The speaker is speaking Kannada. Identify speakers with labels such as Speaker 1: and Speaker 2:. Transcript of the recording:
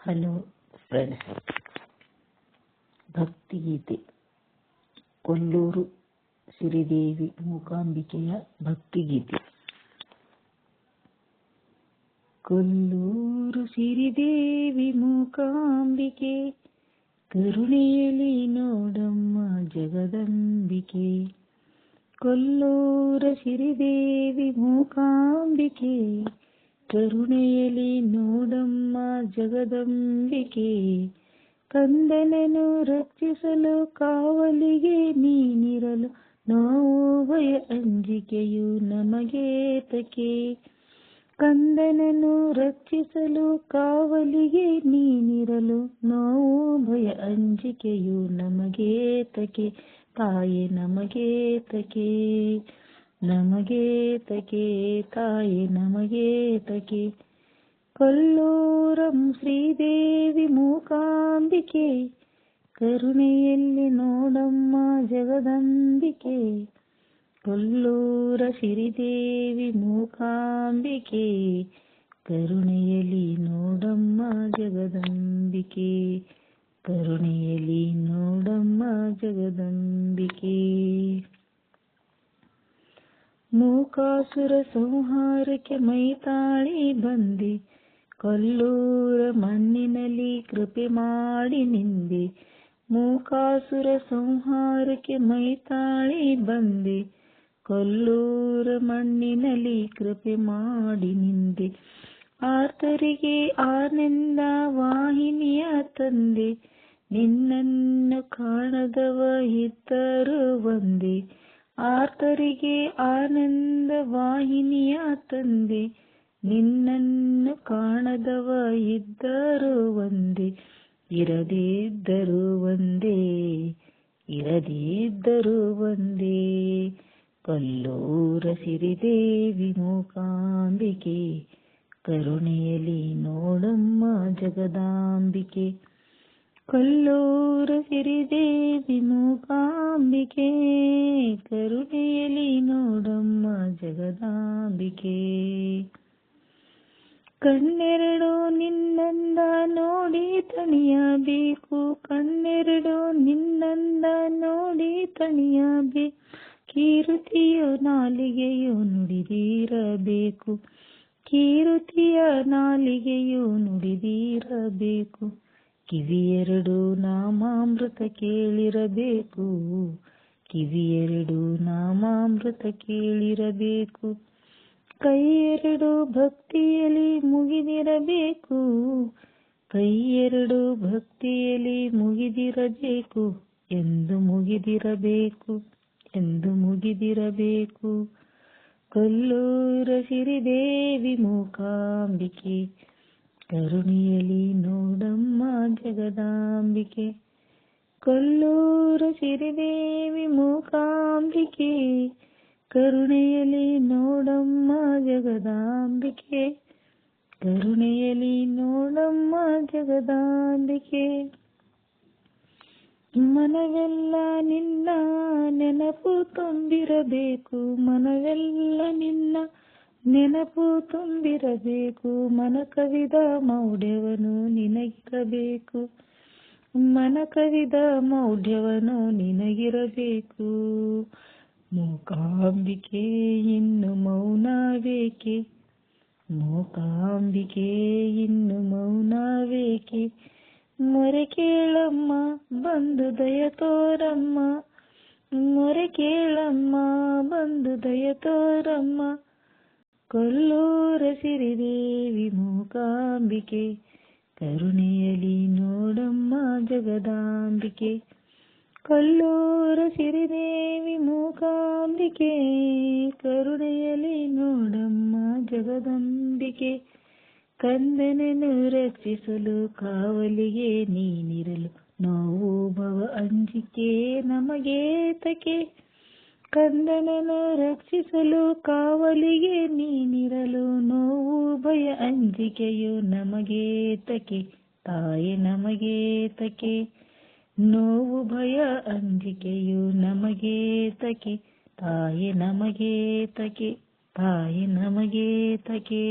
Speaker 1: ಹಲೋ ಫ್ರೆಂಡ್ಸ್, ಭಕ್ತಿಗೀತೆ ಕೊಲ್ಲೂರು ಸಿರಿದೇವಿ ಮೂಕಾಂಬಿಕೆಯ ಭಕ್ತಿಗೀತೆ. ಕೊಲ್ಲೂರು ಸಿರಿದೇವಿ ಮೂಕಾಂಬಿಕೆ, ಕರುಣೆಯಲಿ ನೋಡಮ್ಮ ಜಗದಂಬಿಕೆ. ಕೊಲ್ಲೂರ ಸಿರಿದೇವಿ ಮೂಕಾಂಬಿಕೆ, ಕರುಣೆಯಲಿ ನೋಡಮ್ಮ ಜಗದಂಬಿಕೆ. ಕಂದನನ್ನು ರಕ್ಷಿಸಲು ಕಾವಲಿಗೆ ನೀನಿರಲು, ನಾವು ಭಯ ಅಂಜಿಕೆಯು ನಮಗೇತಕೆ. ಕಂದನನ್ನು ರಕ್ಷಿಸಲು ಕಾವಲಿಗೆ ನೀನಿರಲು, ನಾವು ಭಯ ಅಂಜಿಕೆಯು ನಮಗೇತಕೆ. ತಾಯೆ ನಮಗೇತಕೆ, ನಮಗೇತಕೆ, ತಾಯೆ ನಮಗೇತಕೆ. ಕೊಲ್ಲೂರ ಶ್ರೀದೇವಿ ಮೂಕಾಂಬಿಕೆ, ಕರುಣೆಯಲ್ಲಿ ನೋಡಮ್ಮ ಜಗದಂಬಿಕೆ. ಕೊಲ್ಲೂರ ಸಿರಿದೇವಿ ಮೂಕಾಂಬಿಕೆ, ಕರುಣೆಯಲ್ಲಿ ನೋಡಮ್ಮ ಜಗದಂಬಿಕೆ. ಕರುಣೆಯಲ್ಲಿ ನೋಡಮ್ಮ ಜಗದಂಬಿಕೆ. ಮೂಕಾಸುರ ಸಂಹಾರಕ್ಕೆ ಮೈತಾಳಿ ಬಂದೆ, ಕೊಲ್ಲೂರ ಮಣ್ಣಿನಲ್ಲಿ ಕೃಪೆ ಮಾಡಿ ನಿಂದೆ. ಮೂಕಾಸುರ ಸಂಹಾರಕ್ಕೆ ಮೈತಾಳಿ ಬಂದೆ, ಕೊಲ್ಲೂರ ಮಣ್ಣಿನಲ್ಲಿ ಕೃಪೆ ಮಾಡಿ ನಿಂದೆ. ಆರ್ತರಿಗೆ ಆನಂದ ವಾಹಿನಿಯ ತಂದೆ, ನಿನ್ನನ್ನು ಕಾಣದವ ಇದ್ದರು ಒಂದೇ. ಆರ್ತರಿಗೆ ಆನಂದ ವಾಹಿನಿಯ ತಂದೆ, ನಿನ್ನನ್ನು ಕಾಣದವ ಇದ್ದರು ಒಂದೇ. ಇರದೇ ಇದ್ದರು ಒಂದೇ, ಇರದೇ ಇದ್ದರು ಒಂದೇ. ಕೊಲ್ಲೂರ ಸಿರಿದೇವಿ ಮೂಕಾಂಬಿಕೆ, ಕರುಣೆಯಲಿ ನೋಡಮ್ಮ ಜಗದಾಂಬಿಕೆ. ಕೊಲ್ಲೂರ ಸಿರಿದೇವಿ ಮೂಕಾಂಬಿಕೆ, ಕರುಣೆಯಲಿ ನೋಡಮ್ಮ ಜಗದಾಂಬಿಕೆ. ಕಣ್ಣೆರಡು ನಿನ್ನಂದ ನೋಡಿ ತಣಿಯಬೇಕು, ಕಣ್ಣೆರಡು ನಿನ್ನಂದ ನೋಡಿ ತಣಿಯಬೇಕು. ಕೀರುತಿಯ ನಾಲಿಗೆಯು ನುಡಿದಿರಬೇಕು, ಕೀರುತಿಯ ನಾಲಿಗೆಯು ನುಡಿದಿರಬೇಕು. ಕಿವಿಯೆರಡು ನಾಮಾಮೃತ ಕೇಳಿರಬೇಕು, ಕಿವಿಯೆರಡು ನಾಮಾಮೃತ ಕೇಳಿರಬೇಕು. ಕೈಯೆರಡು ಭಕ್ತಿಯಲ್ಲಿ ಮುಗಿದಿರಬೇಕು, ಕೈಯೆರಡು ಭಕ್ತಿಯಲ್ಲಿ ಮುಗಿದಿರಬೇಕು. ಎಂದು ಮುಗಿದಿರಬೇಕು, ಎಂದು ಮುಗಿದಿರಬೇಕು. ಕೊಲ್ಲೂರ ಸಿರಿದೇವಿ ಮೂಕಾಂಬಿಕೆ, ಕರುಣೆಯಲಿ ನೋಡಮ್ಮ ಜಗದಾಂಬಿಕೆ. ಕೊಲ್ಲೂರ ಸಿರಿದೇವಿ ಮೂಕಾಂಬಿಕೆ, ಕರುಣೆಯಲಿ ನೋಡಮ್ಮ ಜಗದಾಂಬಿಕೆ. ಕರುಣೆಯಲಿ ನೋಡಮ್ಮ ಜಗದಾಂಬಿಕೆ. ಮನವೆಲ್ಲ ನಿನ್ನ ನೆನಪು ತುಂಬಿರಬೇಕು, ಮನವೆಲ್ಲ ನಿನ್ನ ನೆನಪು ತುಂಬಿರಬೇಕು. ಮನ ಕವಿದ ಮೌಢ್ಯವನು ನಿನಗಿರಬೇಕು, ಮನ ಕವಿದ ಮೌಢ್ಯವನು ನಿನಗಿರಬೇಕು. ಮೂಕಾಂಬಿಕೆ ಇನ್ನು ಮೌನವೇಕೆ, ಮೂಕಾಂಬಿಕೆ ಇನ್ನು ಮೌನವೇಕೆ. ಮೊರೆ ಕೇಳಮ್ಮ ಬಂದು ದಯ ತೋರಮ್ಮ, ಮೊರೆ ಕೇಳಮ್ಮ ಬಂದು ದಯ ತೋರಮ್ಮ. ಕೊಲ್ಲೂರ ಸಿರಿದೇವಿ ಮೂಕಾಂಬಿಕೆ, ಕರುಣೆಯಲಿ ನೋಡಮ್ಮ ಜಗದಾಂಬಿಕೆ. ಕೊಲ್ಲೂರ ಸಿರಿದೇವಿ ಮೂಕಾಂಬಿಕೆ, ಕರುಣೆಯಲಿ ನೋಡಮ್ಮ ಜಗದಂಬಿಕೆ. ಕಂದನನ್ನು ರಕ್ಷಿಸಲು ಕಾವಲಿಗೆ ನೀನಿರಲು, ನೋವು ಭವ ಅಂಜಿಕೆ ನಮಗೇತಕೆ. ಕಂದನನ್ನು ರಕ್ಷಿಸಲು ಕಾವಲಿಗೆ ನೀನಿರಲು, ನೋವು ಭಯ ಅಂಜಿಕೆಯು ನಮಗೇತಕೆ. ತಾಯೆ ನಮಗೇತಕೆ, ನೋವು ಭಯ ಅಂಜಿಕೆಯು ನಮಗೇತಕೆ. ತಾಯೆ ನಮಗೇತಕೆ, ತಾಯೆ ನಮಗೇತಕೆ.